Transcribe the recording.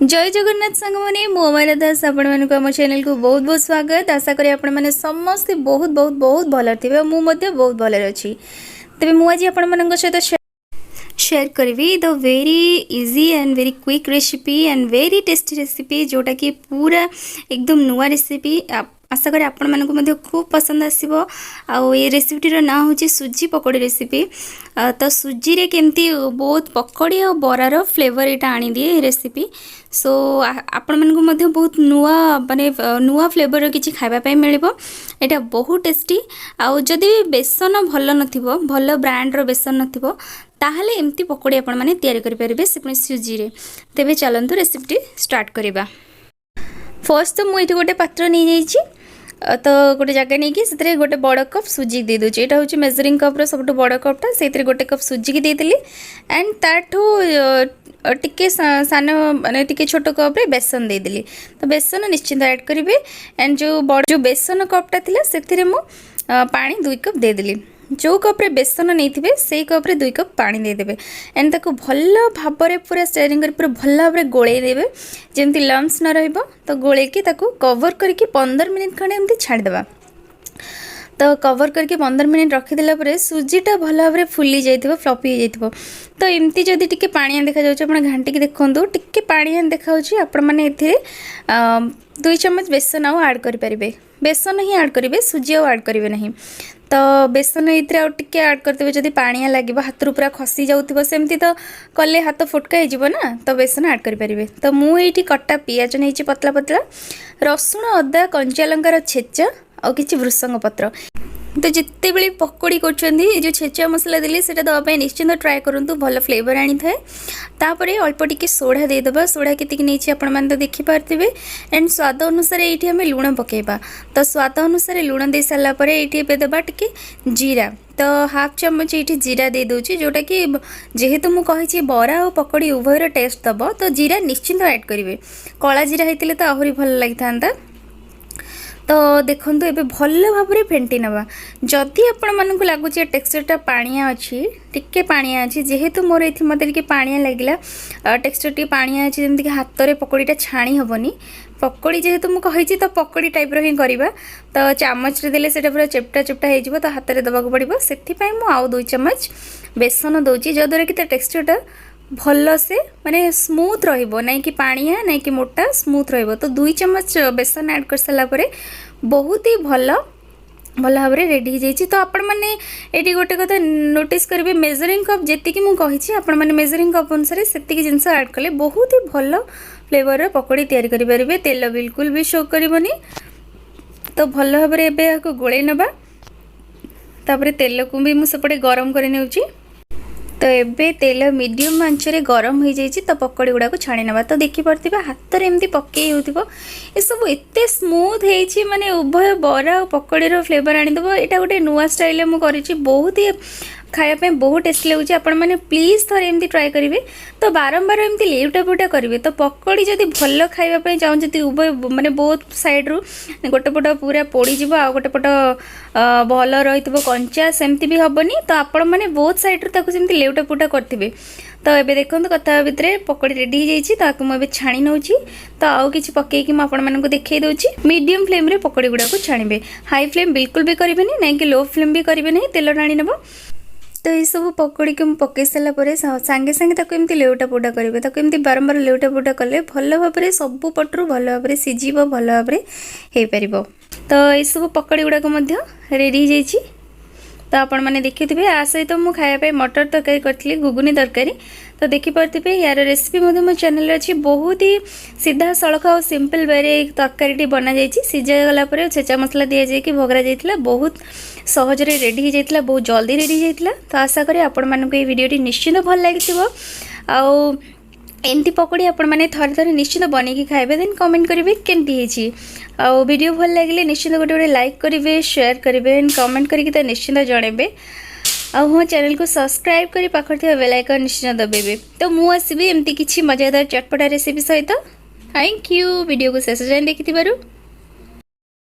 जय जगन्नाथ सांग मैंने मोबाइल दास आपण आम चैनल को बहुत बहुत स्वागत। आशा करी आपण मैंने समस्ते बहुत बहुत बहुत भल थे मुझे बहुत भल अच्छी। तेज मुझे आपण सहित शेयर करी the very easy and very quick recipe and very tasty recipe जोटा कि पूरा एकदम नुआ रेसिपी। आशा करी आपण मानक खूब पसंद आसो। ये रेसिपीर ना हूँ सूजी पकोड़ी रेसिपी। तो सूजी रे केमती बहुत पकोड़ी और बरार फ्लेवर यहाँ आनी दिए रेसिपी। सो आपण मानक बहुत नुआ माने नुआ फ्लेवर किसी खावाई मिल यहाँ बहुत टेस्टी। आउ जदि बेसन भल नथिबो भल ब्रांडर बेसन नथिबो ताहले एमती पकोड़ी आपण माने तैयारी करि परिबे से पुणी सूजी रे। तेबे चलंतु रेसिपी स्टार्ट करिबा। फर्स्ट तो मुझे गोटे पात्र नहीं जाइछि तो गोटे जगह नहीं कि से गोटे बड़ कप सूजी दे दूँ। यहाँ हूँ मेजरिंग कप्र सब बड़ कपटा से गोटे कप सूजी की देदेली एंड ताठू टिके सान माने टिके छोट कप्रे बेसन देदेली। तो बेसन निश्चिंत ऐड करेंगे एंड जो बेसन कपटा थिला से मु पानी 2 कप देदेली। जो कप्रे बेसन नहीं थे से कप्रे 2 कप पानी देदेवे एंड ताको भल भाव में पूरा स्टेरिंग कर पूरा भल भाव में गोले देवे जमती लम्स न रहिबो। तो गोले की ताको कवर करके 15 मिनट खंडे एमती छाड़देवा। तो कवर करके 15 मिनट रखीदेला पर सूजीटा भल भाव में फुली जाइथिबो फ्लफी हो जाइथिबो। तो एमती जदि टिके पानिया देखा जाउछ आपण घांटी देखंतु टिके पानिया देखाउछि आपण माने एथिरे 2 चम्मच बेसन आउ ऐड करि परिबे। बेसन ही ऐड करेंगे सूजी आउ ऐड करेंगे नहीं। तो बेसन ये आउ टिके ऐड करते जब पानिया लगे हाथ पूरा खसी जाऊँ सेमती तो कले हाथ फुटका हो ना। तो बेसन ऐड करेंगे। तो मुझे कटा पियाज नहीं पतला पतला रसुण अदा कंचा लंकार छेचा और किसी भृसंग पत्र। तो जिते बड़े पकोड़ी कर जो छेचा मसला देली से दवाई निश्चिंत ट्राए करूँ भल फ्लेवर आनी थाए। तापर अल्प टिके सोढ़ा देदेबा। सोढ़ा केतिकी नहीं आपण मैंने तो देखिपारे एंड स्वाद अनुसार ये आम लुण पकेबा। तो स्वाद अनुसार लुण दे सारापर ये देवा टिके जीरा। तो हाफ चम्मच ये जीरा दे दूची जोटा कि जेहेतु मुझे बरा और पकोड़ी उभयर टेस्ट दब। तो जीरा निश्चिंत ऐड करेंगे। कला जीरा होते तो आहरी भल लगी था। तो देखो ये भल भाव में फेंटी नवा। जदि आपण मानक लगुच टेक्सचरटा पानिया अच्छी टिके पानिया अच्छी जेहेतु मोर ये मत पानिया लगे टेक्सचर टी पानिया अच्छी जमीक हाथ में पकोड़ीटा छाणी हेनी। पकोड़ी जेहेतु मुझे तो पकोड़ी टाइप ही करवा। तो चामच देले से पूरा चेप्टा चेप्टा हो तो हाथ में दबाक पड़ो से आउ 2 चम्मच बेसन दूची जद्वारा कि टेक्सचरटा भल से माने स्मूथ रहिबो नहीं कि पानिया नहीं कि मोटा स्मूथ रहिबो। तो 2 चम्मच बेसन ऐड कर सारा पर बहुत ही भल भल भाव में रेडी हो जाइए। तो आपण मैंने ये गोटे कथा नोटिस करेंगे मेजरिंग कप जी मुझे आपण मैंने मेजरिंग कप अनुसार से जिनस ऐड कले बहुत ही भल फ्लेवर पकोड़ी तैयारी करेंगे। तेल बिल्कुल भी शो करनी। तो भल भाव में गोले नवा। तापर तेल को भी मुझे गरम कर नेउची। तो एबे तेल मीडियम आंचरे गरम हो जाइए। तो पकोड़ी गुड़ा को छाणी नवा। तो देखिपे हाथ में एमती पकई हो सब एत स्मूथ हो माने उभय बरा और पकोड़ीर फ्लेवर आनीदेव। यहाँ गोटे नुआ स्टाइल मुझे बहुत ही खायापे बहुत टेस्टी लगुच। आपण मैंने प्लीज थे एमती ट्राए करेंगे। तो बारंबार एमती लेउटा पुटा करेंगे। तो पकोड़ी जदि भल खावाई चाहते उभय माने बहुत साइड्रु गोटे पट पूरा पोड़ीज आ गोटे पट भल रही कंचा सेमती भी हेनी। तो आपण मैंने बहुत साइड्रु सेमती लेउटा पुटा करेंगे। तो ये देखो कथा भितर पकोड़ी रेडी हो जाइए। तो मुझे छाणी नौची। तो आउ कि पकईकि मुझे देखई दूसरी मीडियम फ्लेम रे पकोड़ी गुड़ा को छाणीबे। हाई फ्लेम बिल्कुल भी करेंगे नहीं कि लो फ्लेम भी करेंगे नहीं तेल टाणी नब। तो ये सब पकोड़ी को पकई सारापर सांगे सांगे एमती लेउटा पुटा करेंगे। एमती बारंबार लेउटा पुटा कले भल भाव में सबू पटरू भल भाव में सीझीब भल भाव में हो पार। तो ये सब पकोड़ी गुड़ाक रेडी हो जाइए। तो आपण मैंने देखिए आ सहित तो मुझे खायापे मटर तरकारी करी घुगुनी तरकारी। तो देखिपे यार रेसिपी मो चैनल अच्छी बहुत ही सीधा सड़क और सिंपल वे तरकारी बना जाइए। सीझा गलापर छेचा मसला दि जाए भगरा जाइए बहुत सहजरे रेडी हो जाता बहुत जल्दी रेडी हो जाता। तो आशा करी आपण मानक ये वीडियोटी निश्चित भल लगी। आउ एमती पकोड़ी आपण मैंने थरे थरे निश्चित बनैकी खाइबे देन कमेंट करेंगे केमती होची। आउ वीडियो भल लगे निश्चित गोटे गोटे लाइक करेंगे शेयर करेंगे एंड कमेंट करके निश्चित जनइबे। आउ हाँ चैनल को सब्सक्राइब कर पाखर थी बेल आइकन निश्चित दबेबे। तो मुझे आसबि एमती किछि मजेदार चटपटा रेसिपी सहित। थैंक यू वीडियो को शेष जाए देखि।